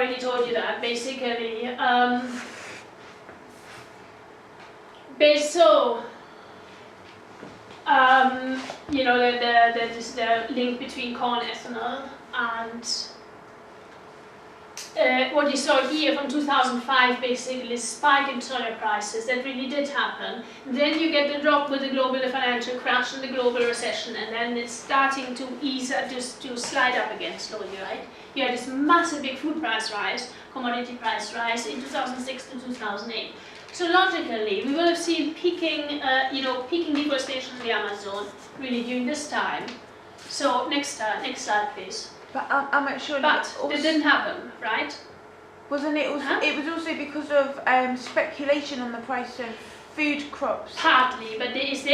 already told you that, basically. You know, the link between corn ethanol and what you saw here from 2005, basically, spike in soya prices, that really did happen. Then you get the drop with the global financial crash and the global recession, and then it's starting to ease, just to slide up again slowly, right? You had this massive big food price rise, commodity price rise in 2006 to 2008. So logically, we will have seen peaking deforestation in the Amazon really during this time. So next slide, please. But I'm not sure. But it didn't happen, right? Wasn't it also? It was also because of speculation on the price of food crops. Partly, but there is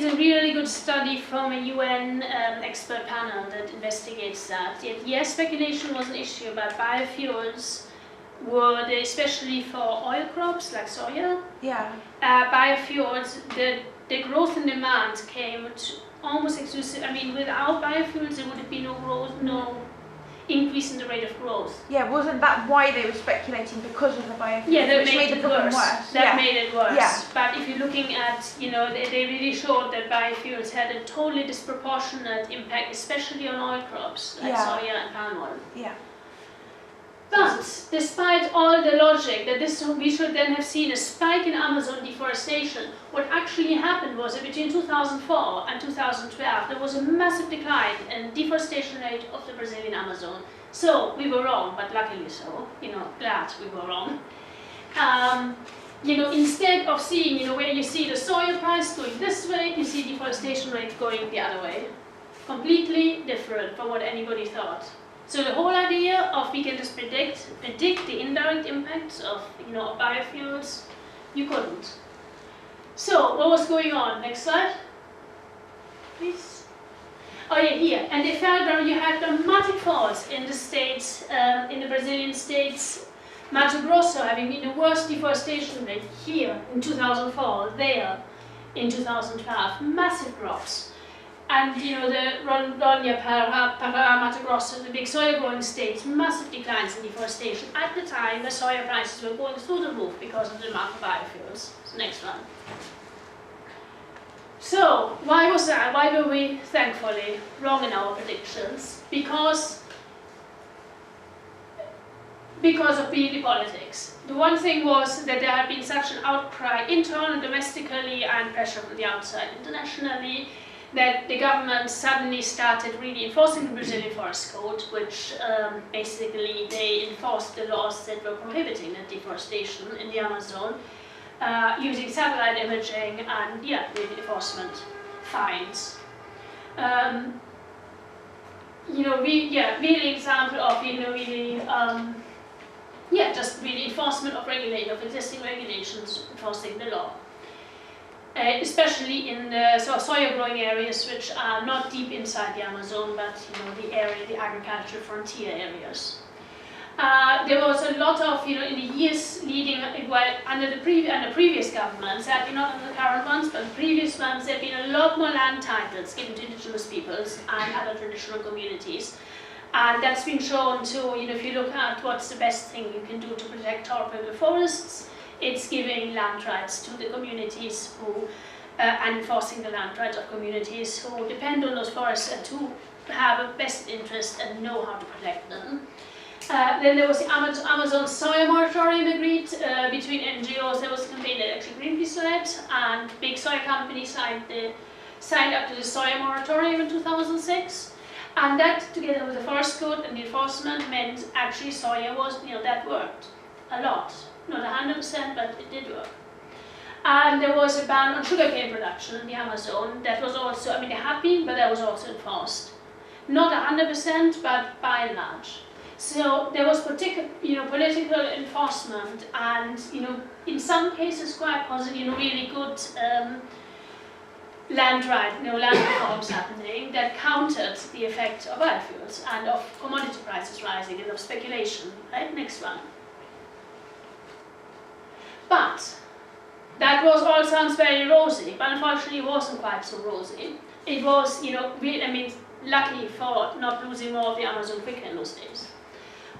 a really good study from a UN expert panel that investigates that. Yes, speculation was an issue, but biofuels were, especially for oil crops like soya. Yeah. Biofuels, the growth in demand came almost exclusive. I mean, without biofuels, there would have been no growth, no increase in the rate of growth. Yeah, wasn't that why they were speculating, because of the biofuels? Yeah, that which made the problem worse. That made it worse. Yeah. But if you're looking at, you know, they really showed that biofuels had a totally disproportionate impact, especially on oil crops like soya and palm oil. Yeah. But despite all the logic that we should then have seen a spike in Amazon deforestation, what actually happened was that between 2004 and 2012 there was a massive decline in deforestation rate of the Brazilian Amazon. So we were wrong, but luckily so. You know, glad we were wrong. You know, instead of seeing, you know, where you see the soya price going this way, you see deforestation rate going the other way. Completely different from what anybody thought. So the whole idea of we can just predict the indirect impacts of, you know, of biofuels, you couldn't. So what was going on? Next slide, please. Oh yeah, here. And they fell down. You had dramatic falls in the states, in the Brazilian states. Mato Grosso having been the worst deforestation rate here in 2004. There in 2012, massive drops. And you know, the Rondônia, Pará, Mato Grosso, the big soya growing states, massive declines in deforestation. At the time, the soya prices were going through the roof because of the demand for biofuels. So next one. So why was that? Why were we, thankfully, wrong in our predictions? Because of PED politics. The one thing was that there had been such an outcry internally, domestically, and pressure from the outside internationally, that the government suddenly started really enforcing the Brazilian Forest Code, which basically they enforced the laws that were prohibiting the deforestation in the Amazon, using satellite imaging and really enforcement, fines. You know, really example of, you know, really just really enforcement of existing regulations, enforcing the law. Especially in the soya growing areas, which are not deep inside the Amazon, but you know, the agricultural frontier areas. There was a lot of, you know, in the years leading, well, under previous governments, not under the current ones, but the previous ones, there have been a lot more land titles given to indigenous peoples and other traditional communities. And that's been shown to, you know, if you look at what's the best thing you can do to protect tropical forests, it's giving land rights to the communities who, and enforcing the land rights of communities who depend on those forests and who have a best interest and know how to protect them. Then there was the Amazon soya moratorium agreed between NGOs. There was a campaign that actually Greenpeace led, and big soya companies signed up to the soya moratorium in 2006. And that, together with the forest code and the enforcement, meant actually soya was, you know, that worked a lot. Not 100%, but it did work. And there was a ban on sugarcane production in the Amazon. That was also, I mean, there had been, but that was also enforced. Not 100%, but by and large. So there was political enforcement, and you know, in some cases quite positive, you know, really good land reforms happening that countered the effect of biofuels and of commodity prices rising and of speculation. Right, next one. But that all sounds very rosy, but unfortunately it wasn't quite so rosy. It was, you know, lucky for not losing more of the Amazon quicker in those days.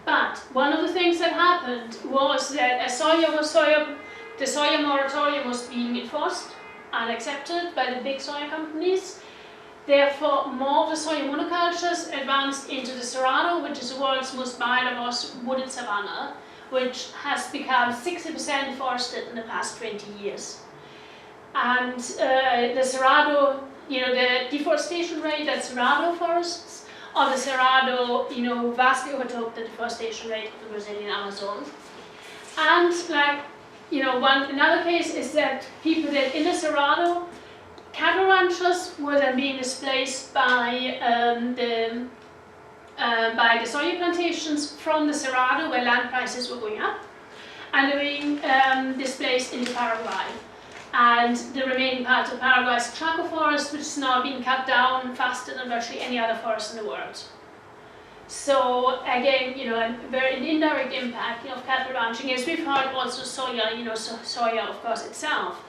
But one of the things that happened was that as the soya moratorium was being enforced and accepted by the big soya companies. Therefore, more of the soya monocultures advanced into the Cerrado, which is the world's most biodiverse wooded savanna, which has become 60% forested in the past 20 years. And the Cerrado, the deforestation rate that Cerrado forests of the Cerrado, vastly overtook the deforestation rate of the Brazilian Amazon. And another case is that people that in the Cerrado, cattle ranchers were then being displaced by the soya plantations from the Cerrado, where land prices were going up, and they were being displaced into Paraguay. And the remaining part of Paraguay's Chaco forest, which is now being cut down faster than virtually any other forest in the world. So again, an indirect impact of cattle ranching, as we've heard also soya, soya of course itself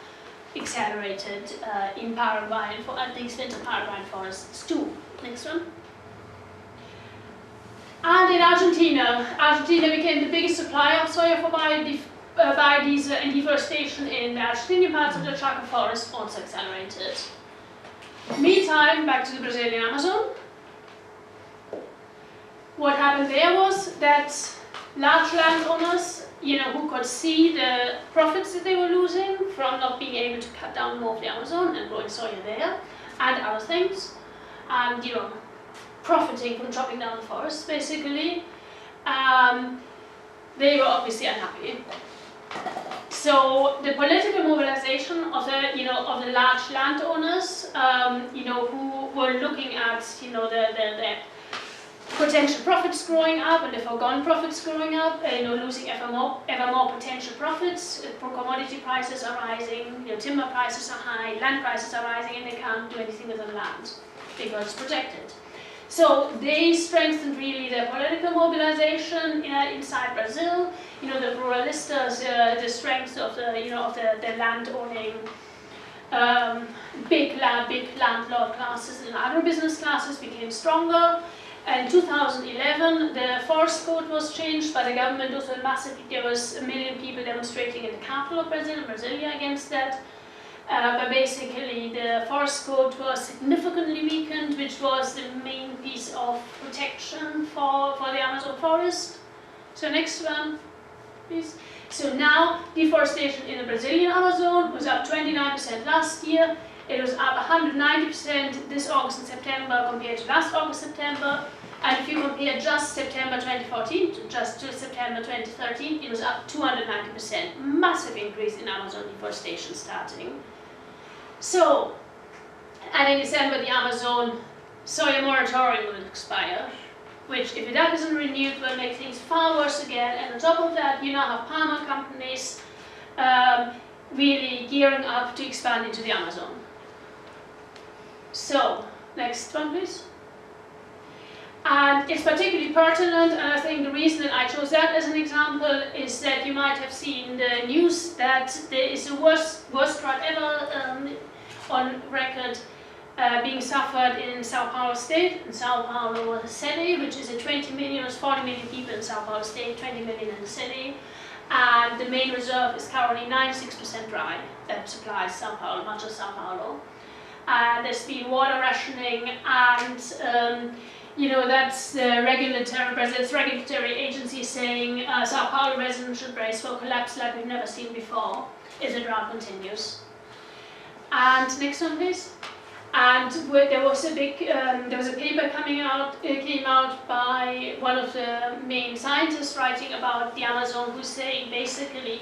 accelerated in Paraguay and at the extent of Paraguayan forests too. Next one. And in Argentina became the biggest supplier of soya for biodiesel, and deforestation in the Argentinian parts of the Chaco forest also accelerated. Meantime, back to the Brazilian Amazon. What happened there was that large landowners, who could see the profits that they were losing from not being able to cut down more of the Amazon and growing soya there, and other things, and profiting from chopping down the forests, basically, they were obviously unhappy. So the political mobilization of the large landowners, who were looking at the potential profits growing up and the foregone profits growing up, losing ever more potential profits. Commodity prices are rising, timber prices are high, land prices are rising, and they can't do anything with the land because it's protected. So they strengthened really their political mobilization inside Brazil. The ruralistas, the strength of the land owning, big landlord classes and agribusiness classes became stronger. In 2011, the forest code was changed by the government. There was 1 million people demonstrating in the capital of Brazil, Brasilia, against that. But basically, the forest code was significantly weakened, which was the main piece of protection for the Amazon forest. So next one, please. So now, deforestation in the Brazilian Amazon was up 29% last year. It was up 190% this August and September compared to last August, September. And if you compare just September 2014 to September 2013, it was up 290%. Massive increase in Amazon deforestation starting. So, and in December the Amazon soya moratorium will expire, which if that isn't renewed will make things far worse again. And on top of that, you now have pharma companies really gearing up to expand into the Amazon. So, next one please. And it's particularly pertinent, and I think the reason that I chose that as an example is that you might have seen the news that there is the worst drought ever on record being suffered in Sao Paulo state. In Sao Paulo or the city, which is a 40 million people in Sao Paulo state, 20 million in the city. And the main reserve is currently 96% dry that supplies Sao Paulo, much of Sao Paulo. There's been water rationing, and that's the Brazil's regulatory agency saying Sao Paulo residents should brace for collapse like we've never seen before if the drought continues. And next one, please. And there was a paper came out by one of the main scientists writing about the Amazon, who's saying basically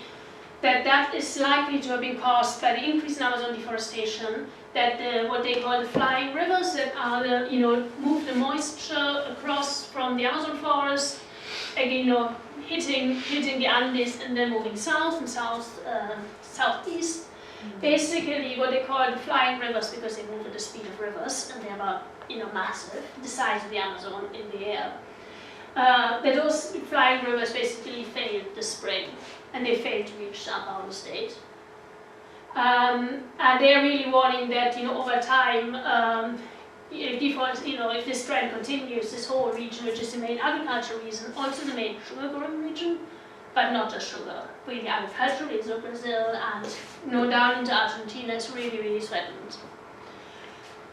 that is likely to have been caused by the increase in Amazon deforestation, that what they call the flying rivers that are move the moisture across from the Amazon forest, again, hitting the Andes and then moving south and southeast. Basically, what they call the flying rivers because they move at the speed of rivers and they're about massive, the size of the Amazon in the air. That those flying rivers basically failed this spring, and they failed to reach Sao Paulo state. And they're really warning that over time if this trend continues, this whole region, which is the main agricultural region, also the main sugar growing region, but not just sugar. Really, agricultural region of Brazil and down into Argentina is really, really threatened.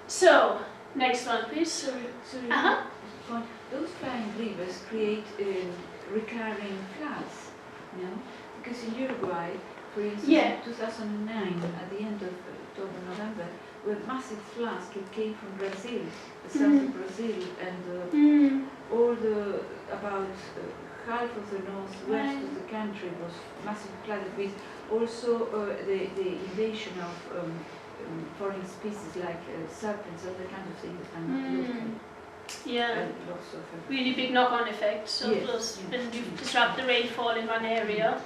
So, next one, please. Sorry. Those flying rivers create recurring floods, you know? Because in Uruguay, for instance, in 2009, at the end of October, November, where massive floods came from Brazil, the south of Brazil, and about half of the northwest of the country was massively flooded with also the invasion of foreign species like serpents, other kind of things that are not local. Yeah, really big knock-on effect. So those disrupt the rainfall in one area.